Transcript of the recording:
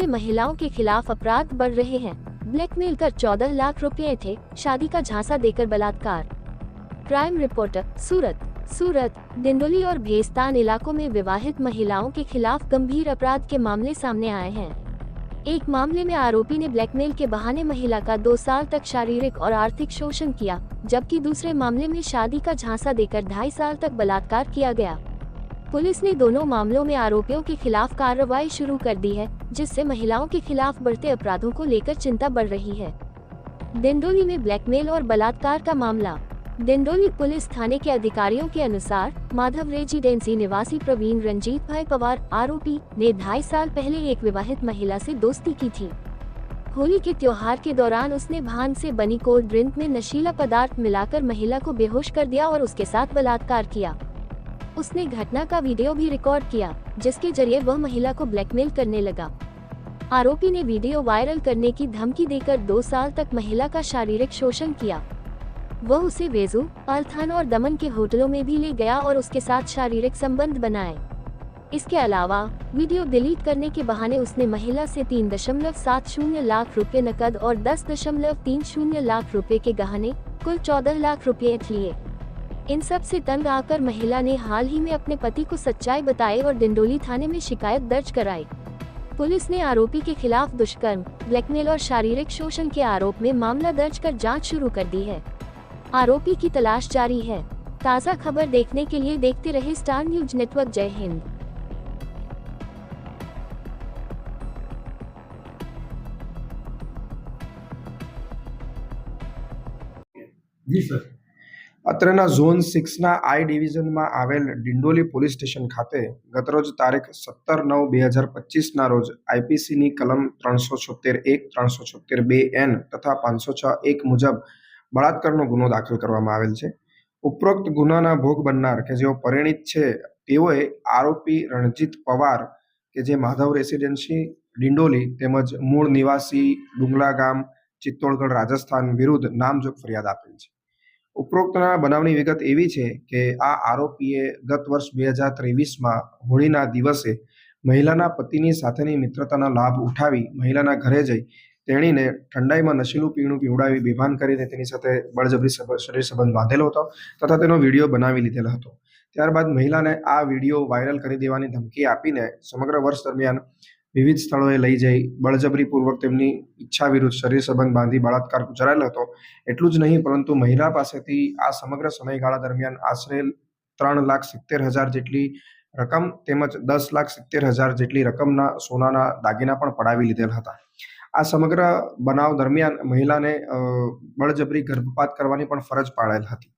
महिलाओं के खिलाफ अपराध बढ़ रहे हैं। ब्लैकमेल कर 14 लाख रुपए थे, शादी का झांसा देकर बलात्कार। क्राइम रिपोर्टर सूरत, डिंडोली और भेस्तान इलाकों में विवाहित महिलाओं के खिलाफ गंभीर अपराध के मामले सामने आए हैं। एक मामले में आरोपी ने ब्लैकमेल के बहाने महिला का 2 साल तक शारीरिक और आर्थिक शोषण किया, जबकि दूसरे मामले में शादी का झांसा देकर 2.5 साल तक बलात्कार किया गया। पुलिस ने दोनों मामलों में आरोपियों के खिलाफ कार्रवाई शुरू कर दी है, जिससे महिलाओं के खिलाफ बढ़ते अपराधों को लेकर चिंता बढ़ रही है। डिंडोली में ब्लैकमेल और बलात्कार का मामला। डिंडोली पुलिस थाने के अधिकारियों के अनुसार माधव रेजिडेंसी निवासी प्रवीण रंजीत भाई पवार आरोपी ने 2.5 साल पहले एक विवाहित महिला से दोस्ती की थी। होली के त्योहार के दौरान उसने भांग से बनी कोल्ड ड्रिंक में नशीला पदार्थ मिलाकर महिला को बेहोश कर दिया और उसके साथ बलात्कार किया। उसने घटना का वीडियो भी रिकॉर्ड किया, जिसके जरिए वह महिला को ब्लैकमेल करने लगा। आरोपी ने वीडियो वायरल करने की धमकी देकर 2 साल तक महिला का शारीरिक शोषण किया। वह उसे वेजू, अल्थान और दमन के होटलों में भी ले गया और उसके साथ शारीरिक संबंध बनाए। इसके अलावा वीडियो डिलीट करने के बहाने उसने महिला से 3.70 लाख रुपए नकद और 10.30 लाख रुपए के गहने, कुल 14 लाख रुपए लिए। इन सब से तंग आकर महिला ने हाल ही में अपने पति को सच्चाई बताई और डिंडोली थाने में शिकायत दर्ज कराई। पुलिस ने आरोपी के खिलाफ दुष्कर्म, ब्लैकमेल और शारीरिक शोषण के आरोप में मामला दर्ज कर जांच शुरू कर दी है। आरोपी की तलाश जारी है। ताज़ा खबर देखने के लिए देखते रहे स्टार न्यूज नेटवर्क। जय हिंद। जी सर। અત્રેના ઝોન 6ના આઈ ડિવિઝનમાં આવેલ ડિંડોલી પોલીસ સ્ટેશન ખાતે ગતરોજ તારીખ 17/9/2025ના રોજ આઈપીસીની કલમ 376(1), 376(2)N તથા 506(1) મુજબ બળાત્કારનો ગુનો દાખલ કરવામાં આવેલ છે। ઉપરોક્ત ગુનાના ભોગ બનનાર કે જેઓ પરિણીત છે તેઓએ આરોપી રણજીત પવાર કે જે માધવ રેસિડેન્સી ડિંડોલી તેમજ મૂળ નિવાસી ડુંગલા ગામ ચિત્તોડગઢ રાજસ્થાન વિરુદ્ધ નામજોગ ફરિયાદ આપેલ છે। ઉપરોક્તના બનાવની વિગત એવી છે કે આ આરોપીએ ગત વર્ષ 2023માં હોળીના દિવસે મહિલાના પતિની સાથેની મિત્રતાના લાભ ઉઠાવી મહિલાના ઘરે જઈ તેણીને ઠંડાઈમાં નશીલું પીણું પીવડાવી બેભાન કરીને તેની સાથે બળજબરી શરીર સંબંધ બાંધેલો હતો તથા તેનો વિડીયો બનાવી લીધેલો હતો। ત્યારબાદ મહિલાને આ વિડીયો વાયરલ કરી દેવાની ધમકી આપીને સમગ્ર વર્ષ દરમિયાન વિવિધ સ્થળોએ લઈ જઈ બળજબરીપૂર્વક તેમની ઈચ્છા વિરુદ્ધ શરીર સંબંધ બાંધી બળાત્કાર ગુજારેલો હતો। એટલું જ નહીં પરંતુ મહિલા પાસેથી આ સમગ્ર સમયગાળા દરમિયાન આશરે 3,70,000 જેટલી રકમ તેમજ 10,70,000 જેટલી રકમના સોનાના દાગીના પણ પડાવી લીધેલ હતા। આ સમગ્ર બનાવ દરમિયાન મહિલાને બળજબરી ગર્ભપાત કરવાની પણ ફરજ પાડેલ હતી।